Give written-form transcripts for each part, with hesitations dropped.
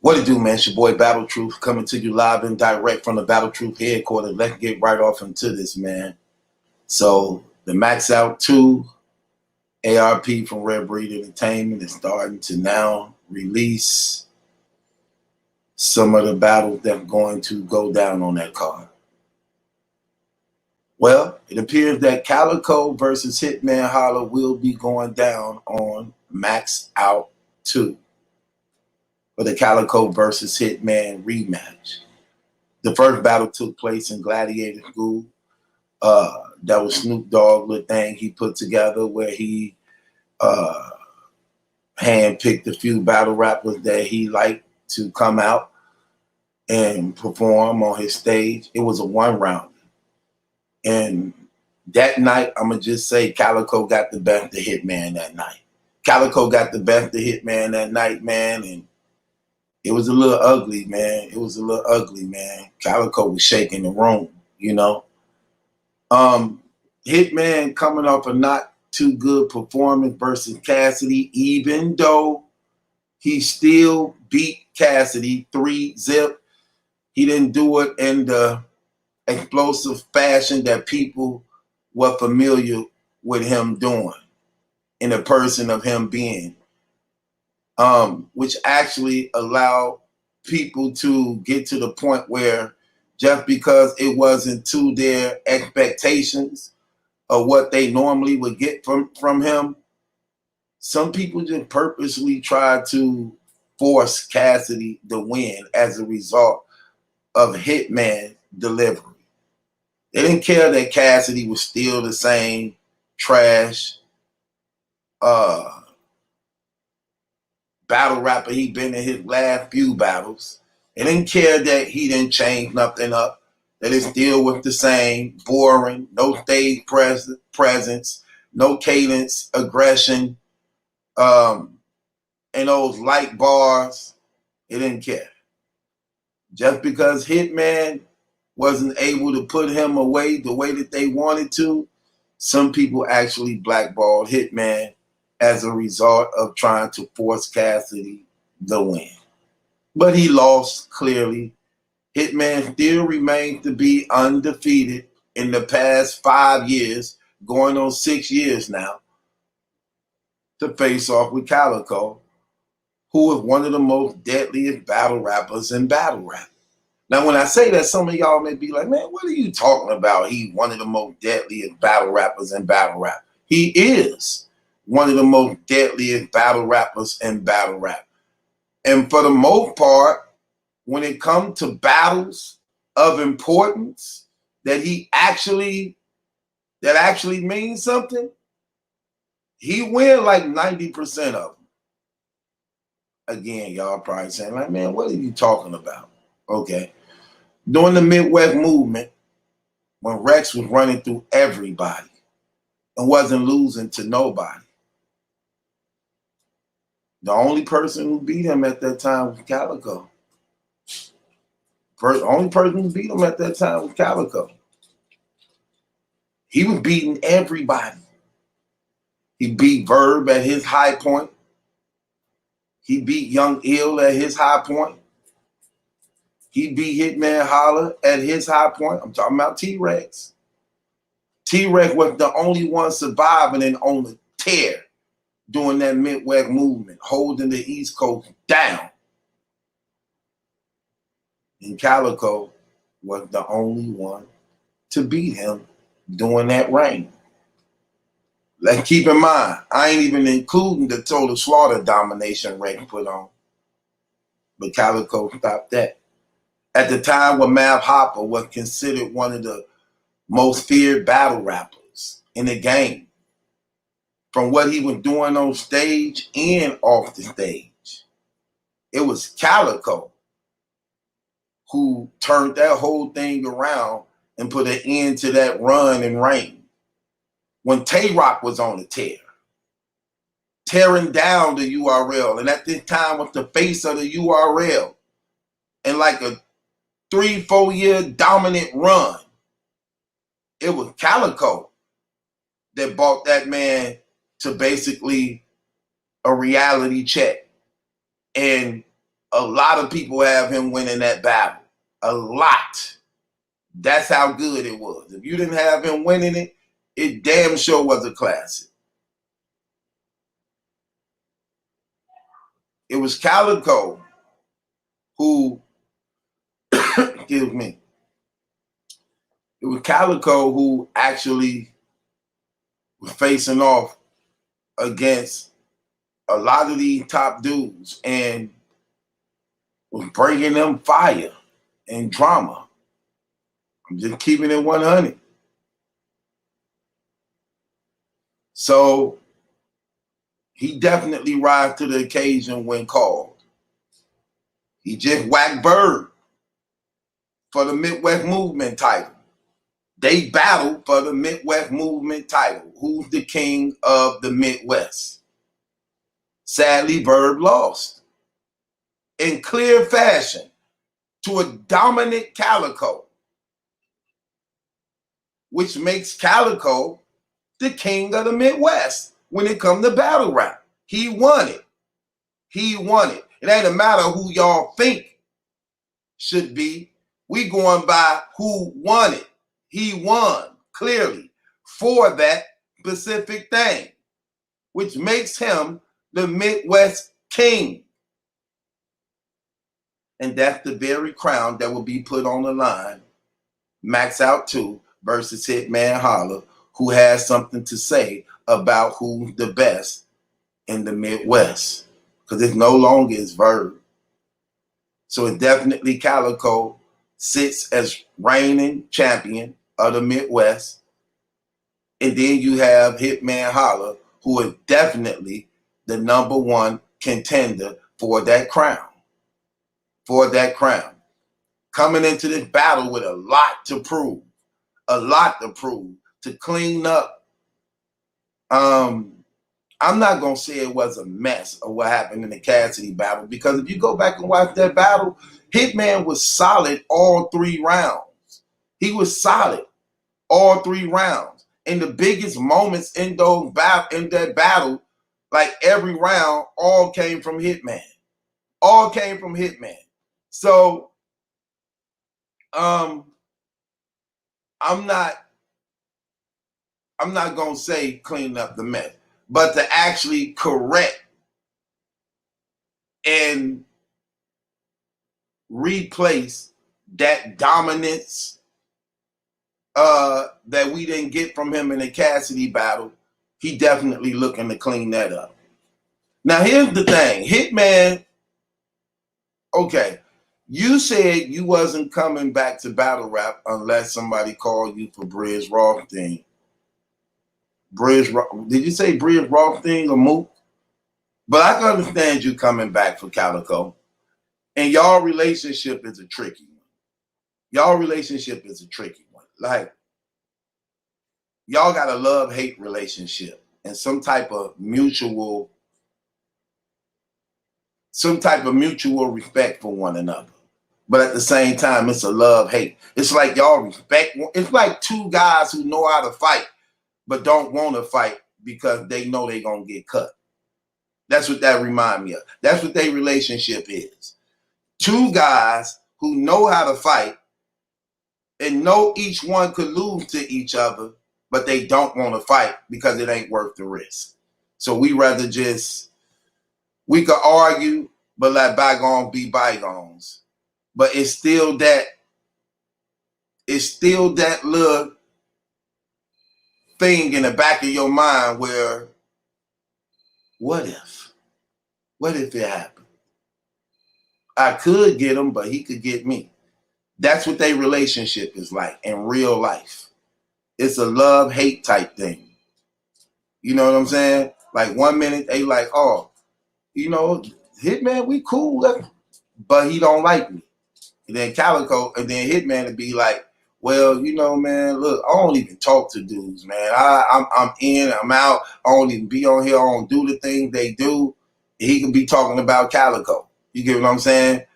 What it do, man? It's your boy Battle Truth coming to you live and direct from the Battle Truth headquarters. Let's get right off into this, man. So the Max Out 2 ARP from Red Breed Entertainment is starting to now release some of the battles that are going to go down on that card. Well, it appears that Calico versus Hitman Holla will be going down on Max Out 2. For the Calico versus Hitman rematch. The first battle took place in Gladiator School. That was Snoop Dogg little thing he put together where he handpicked a few battle rappers that he liked to come out and perform on his stage. It was a one-rounder. And that night, I'm going to just say Calico got the best of Hitman that night. Calico got the best of Hitman that night, man, and it was a little ugly, man. It was a little ugly, man. Calico was shaking the room, you know. Hitman coming off a not too good performance versus Cassidy, even though he still beat Cassidy 3-0. He didn't do it in the explosive fashion that people were familiar with him doing in the person of him being. Which actually allowed people to get to the point where just because it wasn't to their expectations of what they normally would get from him, some people just purposely tried to force Cassidy to win as a result of Hitman's delivery. They didn't care that Cassidy was still the same trash battle rapper he'd been in his last few battles. They didn't care that he didn't change nothing up, that it still was the same, boring, no stage presence, no cadence, aggression, and those light bars. They didn't care. Just because Hitman wasn't able to put him away the way that they wanted to, some people actually blackballed Hitman as a result of trying to force Cassidy to win. But he lost clearly. Hitman still remains to be undefeated in the past 5 years, going on 6 years now, to face off with Calico, who is one of the most deadliest battle rappers in battle rap. Now, when I say that, some of y'all may be like, man, what are you talking about? He's one of the most deadliest battle rappers in battle rap. He is one of the most deadliest battle rappers in battle rap. And for the most part, when it comes to battles of importance that actually means something, he wins like 90% of them. Again, y'all probably saying like, man, what are you talking about? Okay. During the Midwest movement, when Rex was running through everybody and wasn't losing to nobody, the only person who beat him at that time was Calico. The only person who beat him at that time was Calico. He was beating everybody. He beat Verb at his high point. He beat Young Ill at his high point. He beat Hitman Holla at his high point. I'm talking about T-Rex. T-Rex was the only one surviving and on the tear during that Midwest movement, holding the East Coast down. And Calico was the only one to beat him during that reign. Let's keep in mind, I ain't even including the total slaughter domination Rex put on. But Calico stopped that. At the time when Mav Hopper was considered one of the most feared battle rappers in the game, from what he was doing on stage and off the stage, it was Calico who turned that whole thing around and put an end to that run and reign. When Tay-Rock was on the tear, tearing down the URL, and at this time was the face of the URL, and like a 3-4 year dominant run, it was Calico that brought that man to basically a reality check and A lot of people have him winning that battle. A lot. That's how good it was. If you didn't have him winning it, it damn sure was a classic. It was Calico who, excuse me, it was Calico who actually was facing off against a lot of these top dudes and was bringing them fire and drama. I'm just keeping it 100. So he definitely rise to the occasion when called. He just whacked Bird for the Midwest Movement title. They battled for the Midwest Movement title. Who's the king of the Midwest? Sadly, Bird lost in clear fashion to a dominant Calico, which makes Calico the king of the Midwest when it comes to battle rap. He won it. He won it. It ain't a matter who y'all think should be. We going by who won it. He won clearly for that specific thing, which makes him the Midwest king. And that's the very crown that will be put on the line. Max Out 2 versus Hitman Holla, who has something to say about who's the best in the Midwest. Because it's no longer his Verb. So it definitely Calico sits as reigning champion of the Midwest. And then you have Hitman Holla, who is definitely the #1 contender for that crown. For that crown. Coming into this battle with a lot to prove. A lot to prove. To clean up. I'm not going to say it was a mess of what happened in the Cassidy battle, because if you go back and watch that battle, Hitman was solid all 3 rounds. He was solid all 3 rounds. And the biggest moments in that battle, like every round, all came from Hitman. All came from Hitman. So I'm not going to say clean up the mess, but to actually correct and replace that dominance that we didn't get from him in the Cassidy battle, he definitely looking to clean that up. Now, here's the thing. Hitman, okay, you said you wasn't coming back to battle rap unless somebody called you for Bridge Rothstein. Did you say Bridge Rothstein or Mook? But I can understand you coming back for Calico. And y'all relationship is a tricky one. Y'all relationship is a tricky one. Like, y'all got a love-hate relationship and some type of mutual respect for one another. But at the same time, it's a love-hate. It's like y'all respect. It's like 2 guys who know how to fight but don't want to fight because they know they're going to get cut. That's what that reminds me of. That's what their relationship is. 2 guys who know how to fight and know each one could lose to each other, but they don't want to fight because it ain't worth the risk. So we rather we could argue, but let bygones be bygones. But it's still that little thing in the back of your mind where, what if? What if it happened? I could get him, but he could get me. That's what their relationship is like in real life. It's a love-hate type thing. You know what I'm saying? Like 1 minute they like, oh, you know, Hitman, we cool, but he don't like me. And then Calico, and then Hitman would be like, well, you know, man, look, I don't even talk to dudes, man. I'm in, I'm out. I don't even be on here. I don't do the things they do. He could be talking about Calico. You get what I'm saying?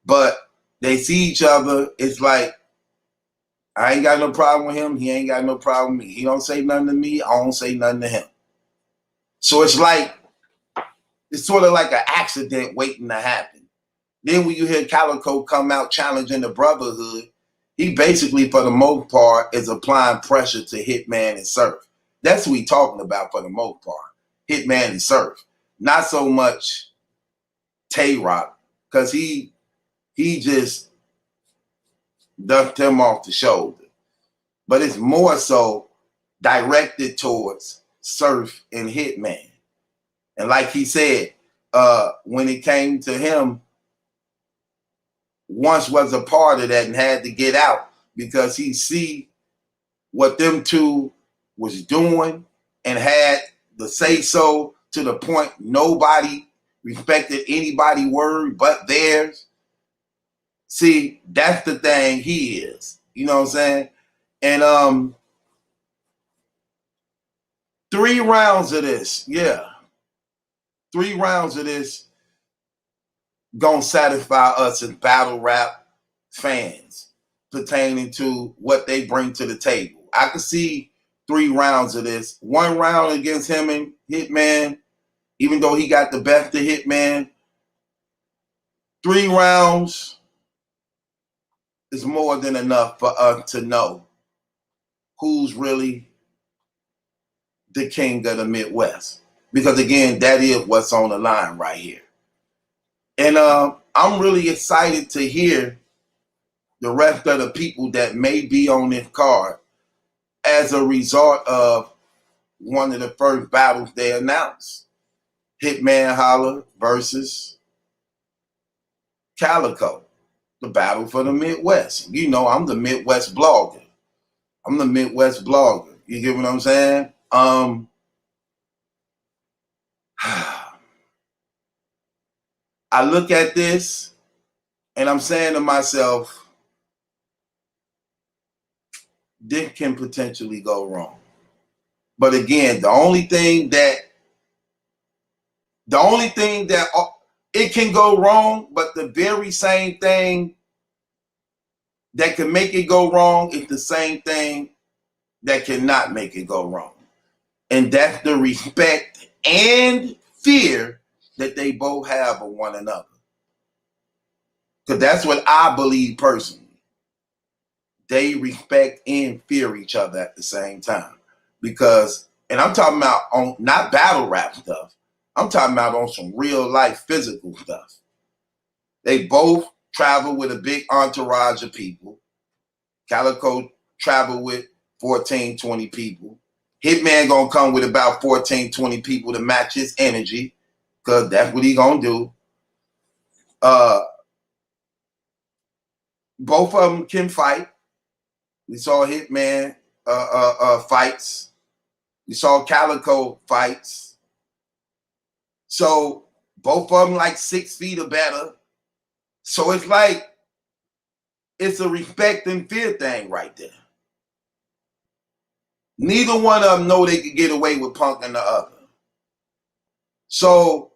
But they see each other. It's like, I ain't got no problem with him. He ain't got no problem with me. He don't say nothing to me. I don't say nothing to him. So it's sort of like an accident waiting to happen. Then when you hear Calico come out challenging the Brotherhood, he basically, for the most part, is applying pressure to Hitman and Surf. That's what we talking about for the most part. Hitman and Surf. Not so much Tay-Rock, because he just ducked him off the shoulder. But it's more so directed towards Surf and Hitman. And like he said, when it came to him, once was a part of that and had to get out because he see what them two was doing and had the say so to the point nobody respected anybody's word but theirs. See, that's the thing he is. You know what I'm saying? And 3 rounds of this, yeah. 3 rounds of this gonna satisfy us as battle rap fans pertaining to what they bring to the table. I could see 3 rounds of this. 1 round against him and Hitman, even though he got the best of Hitman. 3 rounds is more than enough for us to know who's really the king of the Midwest. Because again, that is what's on the line right here. And I'm really excited to hear the rest of the people that may be on this card as a result of one of the first battles they announced. Hitman Holler versus Calico, the battle for the Midwest. You know, I'm the Midwest blogger. You get what I'm saying? I look at this and I'm saying to myself, this can potentially go wrong. But again, the only thing that it can go wrong, but the very same thing that can make it go wrong is the same thing that cannot make it go wrong. And that's the respect and fear that they both have of one another. Because that's what I believe personally. They respect and fear each other at the same time. Because, and I'm talking about on not battle rap stuff, I'm talking about on some real life physical stuff. They both travel with a big entourage of people. Calico travel with 14, 20 people. Hitman gonna come with about 14, 20 people to match his energy, because that's what he gonna do. Both of them can fight. We saw Hitman fights. We saw Calico fights. So both of them like 6 feet or better. So it's like, it's a respect and fear thing right there. Neither one of them know they could get away with punking the other. So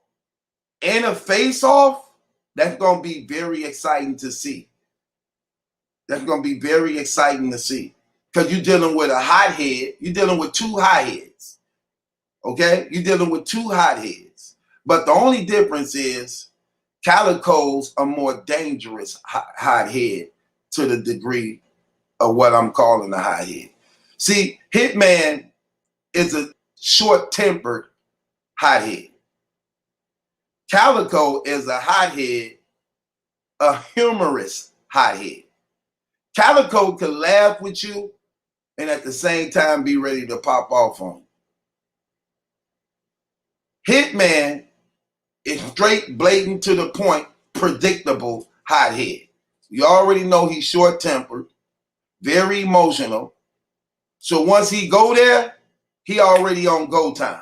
in a face-off, that's going to be very exciting to see. That's going to be very exciting to see. Because you're dealing with a hothead. You're dealing with 2 hotheads. Okay? You're dealing with 2 hotheads. But the only difference is Calico's a more dangerous hothead to the degree of what I'm calling a hothead. See, Hitman is a short-tempered hothead. Calico is a hothead, a humorous hothead. Calico can laugh with you and at the same time be ready to pop off on you. Hitman is straight, blatant, to the point, predictable hothead. You already know he's short-tempered, very emotional. So once he go there, he already on go time.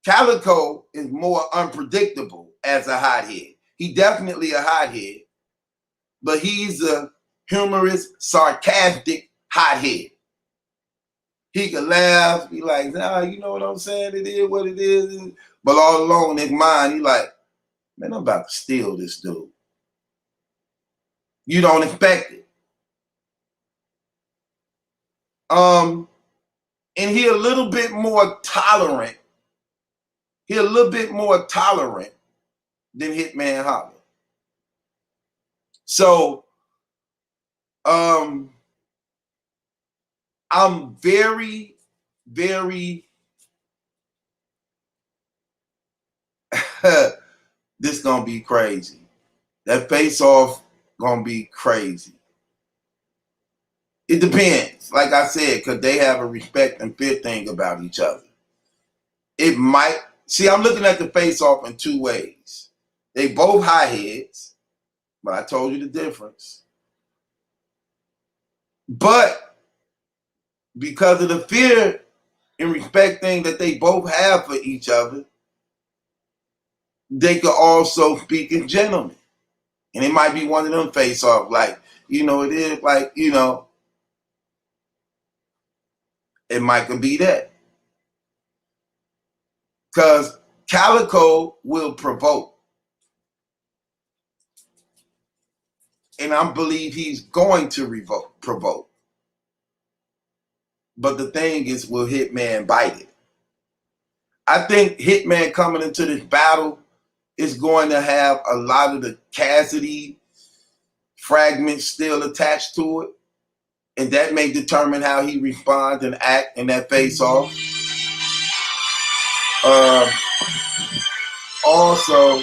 Calico is more unpredictable as a hothead. He definitely a hothead, but he's a humorous, sarcastic hothead. He can laugh, be like, nah, you know what I'm saying? It is what it is. But all along in his mind, he like, man, I'm about to steal this dude. You don't expect it. And he a little bit more tolerant. than Hitman Holla. So I'm very, very this gonna be crazy. That face off gonna be crazy. It depends, like I said, because they have a respect and fear thing about each other. It might see. I'm looking at the face off in two ways. They both high heads, but I told you the difference. But because of the fear and respect thing that they both have for each other, they could also speak as gentlemen. And it might be one of them face off, like, it is like, it might could be that. Because Calico will provoke. And I believe he's going to provoke. But the thing is, will Hitman bite it? I think Hitman coming into this battle is going to have a lot of the Cassidy fragments still attached to it. And that may determine how he responds and act in that face-off. Also,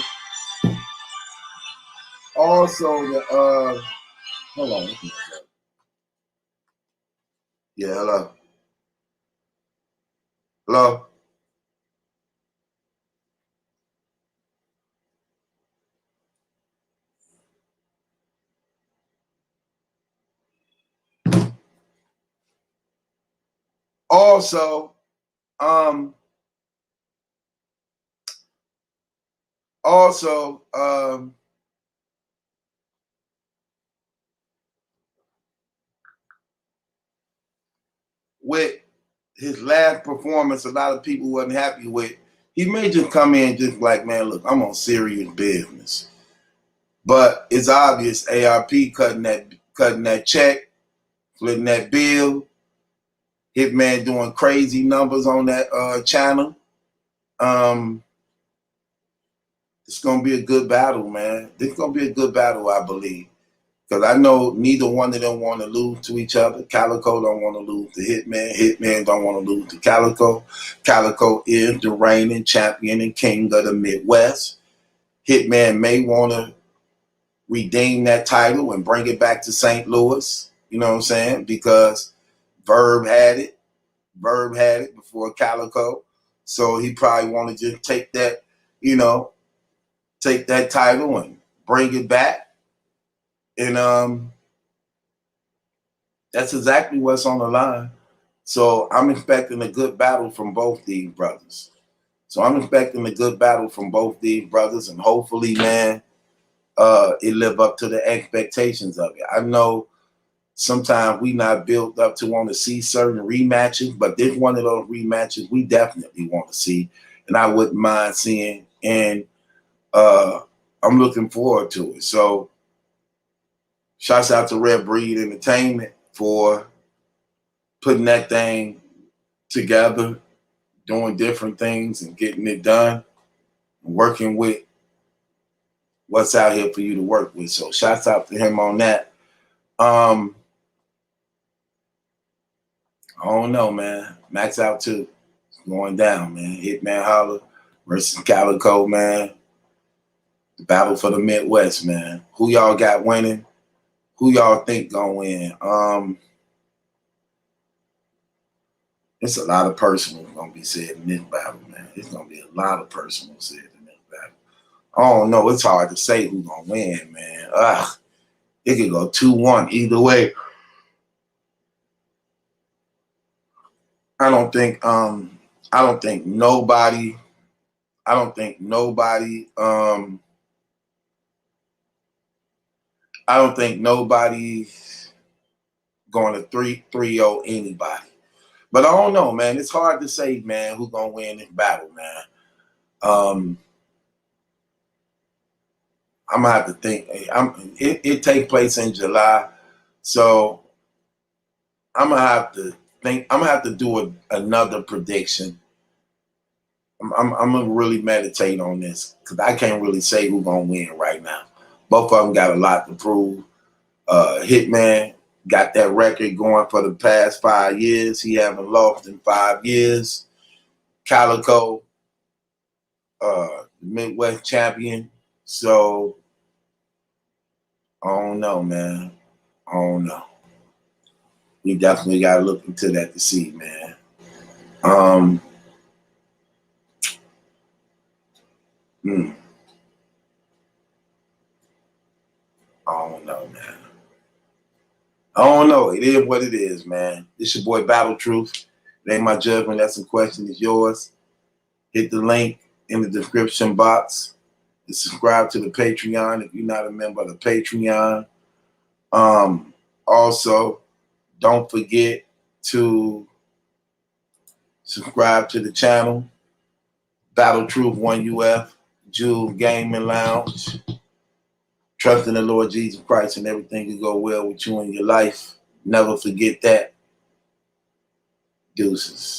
the hold on. Yeah, hello. Hello. Also, um, also, with his last performance, a lot of people wasn't happy with. He may just come in just like, man, look, I'm on serious business. But it's obvious ARP cutting that check, splitting that bill. Hitman doing crazy numbers on that channel. It's gonna be a good battle, man. This is gonna be a good battle, I believe. Because I know neither one of them want to lose to each other. Calico don't want to lose to Hitman. Hitman don't want to lose to Calico. Calico is the reigning champion and king of the Midwest. Hitman may want to redeem that title and bring it back to St. Louis. You know what I'm saying? Because Verb had it. Verb had it before Calico. So he probably want to just take that, take that title and bring it back. And that's exactly what's on the line. So I'm expecting a good battle from both these brothers. And hopefully, man, it live up to the expectations of it. I know sometimes we not built up to want to see certain rematches, but this one of those rematches we definitely want to see, and I wouldn't mind seeing, and I'm looking forward to it. So shouts out to Red Breed Entertainment for putting that thing together, doing different things and getting it done, and working with what's out here for you to work with. So shouts out to him on that. I don't know, man. Max out too. It's going down, man. Hitman Holla versus Calico, man. The battle for the Midwest, man. Who y'all got winning? Who y'all think gonna win? It's a lot of personal gonna be said in this battle, man. It's gonna be a lot of personal said in this battle. I don't know. It's hard to say who's gonna win, man. It could go 2-1 either way. I don't think nobody going to 3-0 anybody. But I don't know, man. It's hard to say, man, who's gonna win this battle, man. I'm gonna have to think. It takes place in July, so I'm gonna have to think. I'm gonna have to do another prediction I'm gonna really meditate on this because I can't really say who's gonna win right now. Both of them got a lot to prove. Hitman got that record going for the past 5 years. He haven't lost in 5 years. Calico, Midwest champion. So I don't know, man. I don't know. We definitely gotta look into that to see, man. Um, hmm, I don't know, man. I don't know. It is what it is, man. This your boy Battle Truth. It ain't my judgment. That's a question. It's yours. Hit the link in the description box to subscribe to the Patreon if you're not a member of the Patreon. Also, don't forget to subscribe to the channel, Battle Truth 1UF, Jewel Gaming Lounge. Trust in the Lord Jesus Christ and everything will go well with you in your life. Never forget that. Deuces.